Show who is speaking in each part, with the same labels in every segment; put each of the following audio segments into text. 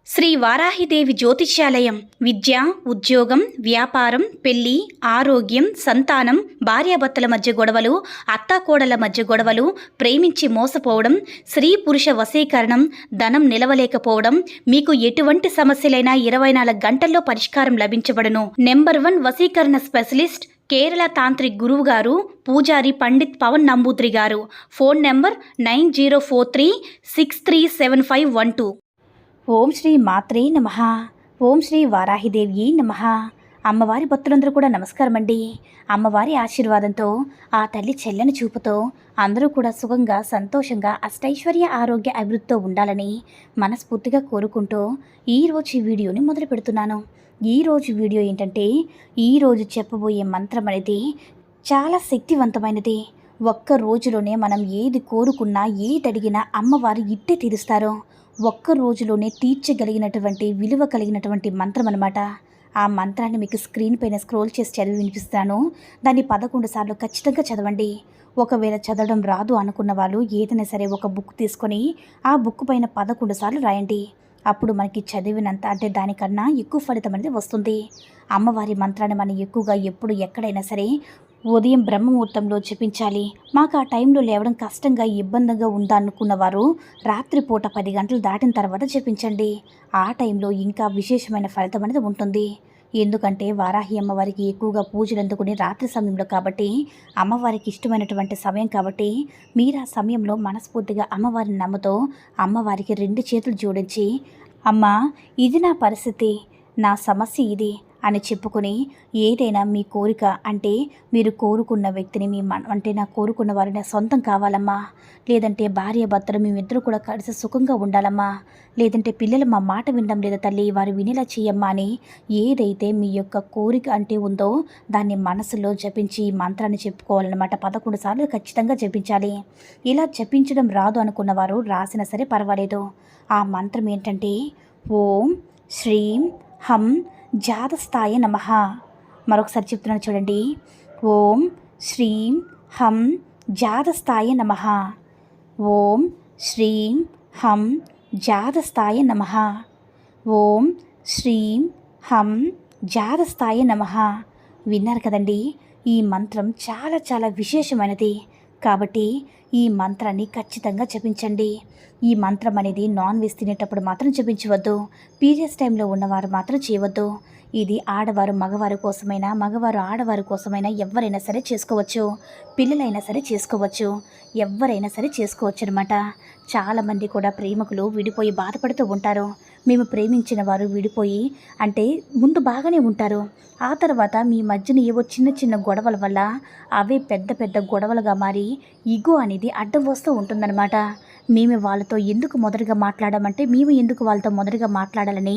Speaker 1: శ్రీ వారాహిదేవి జ్యోతిష్యాలయం విద్య, ఉద్యోగం, వ్యాపారం, పెళ్లి, ఆరోగ్యం, సంతానం, భార్యాభర్తల మధ్య గొడవలు, అత్తాకోడల మధ్య గొడవలు, ప్రేమించి మోసపోవడం, స్త్రీ పురుష వశీకరణం, ధనం నిలవలేకపోవడం, మీకు ఎటువంటి సమస్యలైనా 24 గంటల్లో పరిష్కారం లభించబడును. నెంబర్ 1 వశీకరణ స్పెషలిస్ట్ కేరళ తాంత్రిక్ గురువు గారు పూజారి పండిత్ పవన్ నంబూద్రి గారు. Phone number 9043637512. ఓం శ్రీ మాత్రే నమః. ఓం శ్రీ వారాహిదేవి నమః. అమ్మవారి భక్తులందరూ కూడా నమస్కారం అండి. అమ్మవారి ఆశీర్వాదంతో, ఆ తల్లి చెల్లని చూపుతో అందరూ కూడా సుఖంగా, సంతోషంగా, అష్టైశ్వర్య, ఆరోగ్య అభివృద్ధితో ఉండాలని మనస్ఫూర్తిగా కోరుకుంటూ ఈరోజు ఈ వీడియోని మొదలు పెడుతున్నాను. ఈరోజు వీడియో ఏంటంటే, ఈరోజు చెప్పబోయే మంత్రం అనేది చాలా శక్తివంతమైనది. ఒక్క రోజులోనే మనం ఏది కోరుకున్నా, ఏది అడిగినా అమ్మవారు ఇట్టే తీరుస్తారు. ఒక్క రోజులోనే తీర్చగలిగినటువంటి, విలువ కలిగినటువంటి మంత్రం అన్నమాట. ఆ మంత్రాన్ని మీకు స్క్రీన్ పైన స్క్రోల్ చేసి చదివి వినిపిస్తాను. దాన్ని 11 సార్లు ఖచ్చితంగా చదవండి. ఒకవేళ చదవడం రాదు అనుకున్న వాళ్ళు ఏదైనా సరే ఒక బుక్ తీసుకొని ఆ బుక్ పైన 11 సార్లు రాయండి. అప్పుడు మనకి చదివినంత, అంటే దానికన్నా ఎక్కువ ఫలితం అనేది వస్తుంది. అమ్మవారి మంత్రాన్ని మనం ఎక్కువగా ఎప్పుడు ఎక్కడైనా సరే ఉదయం బ్రహ్మముహూర్తంలో జపించాలి. మాకు ఆ టైంలో లేవడం కష్టంగా, ఇబ్బందిగా ఉందనుకున్న వారు రాత్రిపూట 10 గంటలు దాటిన తర్వాత జపించండి. ఆ టైంలో ఇంకా విశేషమైన ఫలితం అనేది ఉంటుంది. ఎందుకంటే వారాహి అమ్మవారికి ఎక్కువగా పూజలు అందుకుని రాత్రి సమయంలో కాబట్టి, అమ్మవారికి ఇష్టమైనటువంటి సమయం కాబట్టి, మీరు ఆ సమయంలో మనస్ఫూర్తిగా అమ్మవారిని నమ్ముతూ అమ్మవారికి 2 చేతులు జోడించి, అమ్మా ఇది నా పరిస్థితి, నా సమస్య ఇది అని చెప్పుకొని, ఏదైనా మీ కోరిక, అంటే మీరు కోరుకున్న వ్యక్తిని అంటే నా కోరుకున్న వారిని సొంతం కావాలమ్మా, లేదంటే భార్య భర్తలు మేమిద్దరూ కూడా కలిసి సుఖంగా ఉండాలమ్మా, లేదంటే పిల్లలు మా మాట వినడం లేదా తల్లి, వారు వినేలా చేయమ్మా అని ఏదైతే మీ యొక్క కోరిక అంటే ఉందో దాన్ని మనసులో జపించి ఈ మంత్రాన్ని చెప్పుకోవాలన్నమాట. 11 సార్లు ఖచ్చితంగా జపించాలి. ఇలా జపించడం రాదు అనుకున్న వారు రాసినా సరే పర్వాలేదు. ఆ మంత్రం ఏంటంటే, ఓం శ్రీం హం జాతస్థాయ నమః. మరొకసారి చెప్తున్నాను చూడండి. ఓం శ్రీం హం జాతస్థాయ నమః. ఓం శ్రీం హం జాతస్థాయ నమః. ఓం శ్రీం హం జాతస్థాయ నమః. విన్నారు కదండి. ఈ మంత్రం చాలా చాలా విశేషమైనది కాబట్టి ఈ మంత్రాన్ని ఖచ్చితంగా జపించండి. ఈ మంత్రం అనేది నాన్ వెజ్ తినేటప్పుడు మాత్రం జపించవద్దు. పీరియడ్స్ టైంలో ఉన్నవారు మాత్రం చేయవద్దు. ఇది ఆడవారు మగవారి కోసమైనా, మగవారు ఆడవారి కోసమైనా ఎవరైనా సరే చేసుకోవచ్చు. పిల్లలైనా సరే చేసుకోవచ్చు. ఎవరైనా సరే చేసుకోవచ్చు అనమాట. చాలామంది కూడా ప్రేమికులు విడిపోయి బాధపడుతూ ఉంటారు. మేము ప్రేమించిన వారు విడిపోయి, అంటే ముందు బాగానే ఉంటారు, ఆ తర్వాత మీ మధ్యన ఏవో చిన్న చిన్న గొడవల వల్ల అవే పెద్ద పెద్ద గొడవలుగా మారి ఈగో అనేది అడ్డం వస్తూ ఉంటుందన్నమాట. మేము వాళ్ళతో ఎందుకు మొదటిగా మాట్లాడామంటే, మేము ఎందుకు వాళ్ళతో మొదటిగా మాట్లాడాలని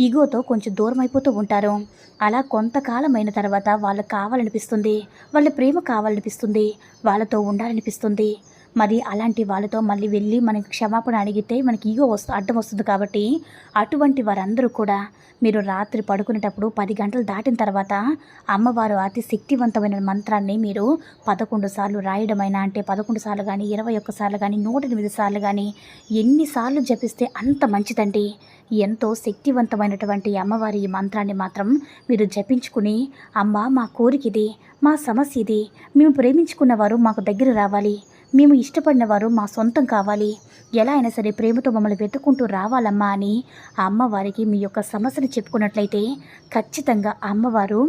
Speaker 1: ఈగోతో కొంచెం దూరం అయిపోతూ ఉంటారు. అలా కొంతకాలం అయిన తర్వాత వాళ్ళకు కావాలనిపిస్తుంది, వాళ్ళ ప్రేమ కావాలనిపిస్తుంది, వాళ్ళతో ఉండాలనిపిస్తుంది. మరి అలాంటి వాళ్ళతో మళ్ళీ వెళ్ళి మనకి క్షమాపణ అడిగితే మనకి ఈగో అడ్డం వస్తుంది. కాబట్టి అటువంటి వారందరూ కూడా మీరు రాత్రి పడుకునేటప్పుడు 10 గంటలు దాటిన తర్వాత అమ్మవారు అతి శక్తివంతమైన మంత్రాన్ని మీరు 11 సార్లు రాయడమైనా, అంటే 11 సార్లు కానీ, 21 సార్లు కానీ, 108 సార్లు కానీ, ఎన్నిసార్లు జపిస్తే అంత మంచిదండి. ఎంతో శక్తివంతమైనటువంటి అమ్మవారి ఈ మంత్రాన్ని మాత్రం మీరు జపించుకుని, అమ్మ మా కోరిక ఇది, మా సమస్య ఇది, మేము ప్రేమించుకున్న వారు మాకు దగ్గర రావాలి, మేము ఇష్టపడిన వారు మా సొంతం కావాలి, ఎలా అయినా సరే ప్రేమతో మమ్మల్ని వెతుక్కుంటూ రావాలమ్మా అని అమ్మవారికి మీ యొక్క సమస్యను చెప్పుకున్నట్లయితే ఖచ్చితంగా అమ్మవారు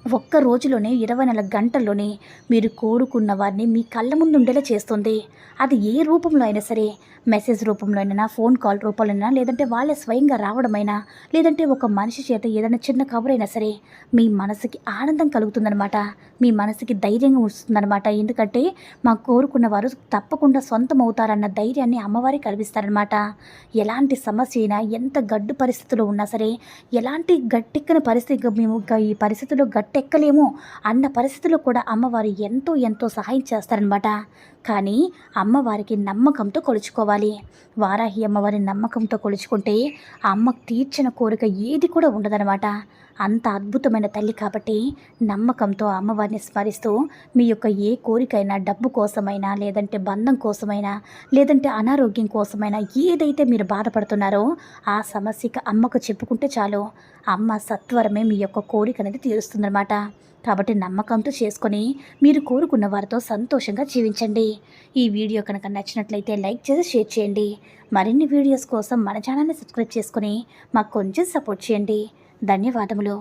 Speaker 1: ఒక్క రోజులోనే 24 గంటల్లోనే మీరు కోరుకున్న వారిని మీ కళ్ళ ముందు ఉండేలా చేస్తుంది. అది ఏ రూపంలో అయినా సరే, మెసేజ్ రూపంలో అయినా, ఫోన్ కాల్ రూపంలో అయినా, లేదంటే వాళ్ళే స్వయంగా రావడమైనా, లేదంటే ఒక మనిషి చేత ఏదైనా చిన్న కబురైనా సరే మీ మనసుకి ఆనందం కలుగుతుందనమాట. మీ మనసుకి ధైర్యంగా వస్తుందన్నమాట. ఎందుకంటే మా కోరుకున్న వారు తప్పకుండా సొంతం అవుతారన్న ధైర్యాన్ని అమ్మవారి కల్పిస్తారనమాట. ఎలాంటి సమస్య అయినా, ఎంత గడ్డు పరిస్థితుల్లో ఉన్నా సరే, ఎలాంటి గట్టెక్కని పరిస్థితి, మేము ఈ పరిస్థితుల్లో గట్టెక్కలేము అన్న పరిస్థితుల్లో కూడా అమ్మవారు ఎంతో ఎంతో సహాయం చేస్తారనమాట. కానీ అమ్మవారికి నమ్మకంతో కొలుచుకోవాలి. చేసుకోవాలి. వారాహి అమ్మవారి నమ్మకంతో కొలుచుకుంటే ఆ అమ్మకు తీర్చిన కోరిక ఏది కూడా ఉండదనమాట. అంత అద్భుతమైన తల్లి కాబట్టి నమ్మకంతో అమ్మవారిని స్మరిస్తూ మీ యొక్క ఏ కోరికైనా, డబ్బు కోసమైనా, లేదంటే బంధం కోసమైనా, లేదంటే అనారోగ్యం కోసమైనా, ఏదైతే మీరు బాధపడుతున్నారో ఆ సమస్యకి అమ్మకు చెప్పుకుంటే చాలు, అమ్మ సత్వరమే మీ యొక్క కోరిక అనేది తీరుస్తుందన్నమాట. కాబట్టి నమ్మకంతో చేసుకొని మీరు కోరుకున్న వారితో సంతోషంగా జీవించండి. ఈ వీడియో కనుక నచ్చినట్లయితే లైక్ చేసి షేర్ చేయండి. మరిన్ని వీడియోస్ కోసం మన ఛానల్ని సబ్స్క్రైబ్ చేసుకొని మాకు కొంచెం సపోర్ట్ చేయండి. ధన్యవాదములు.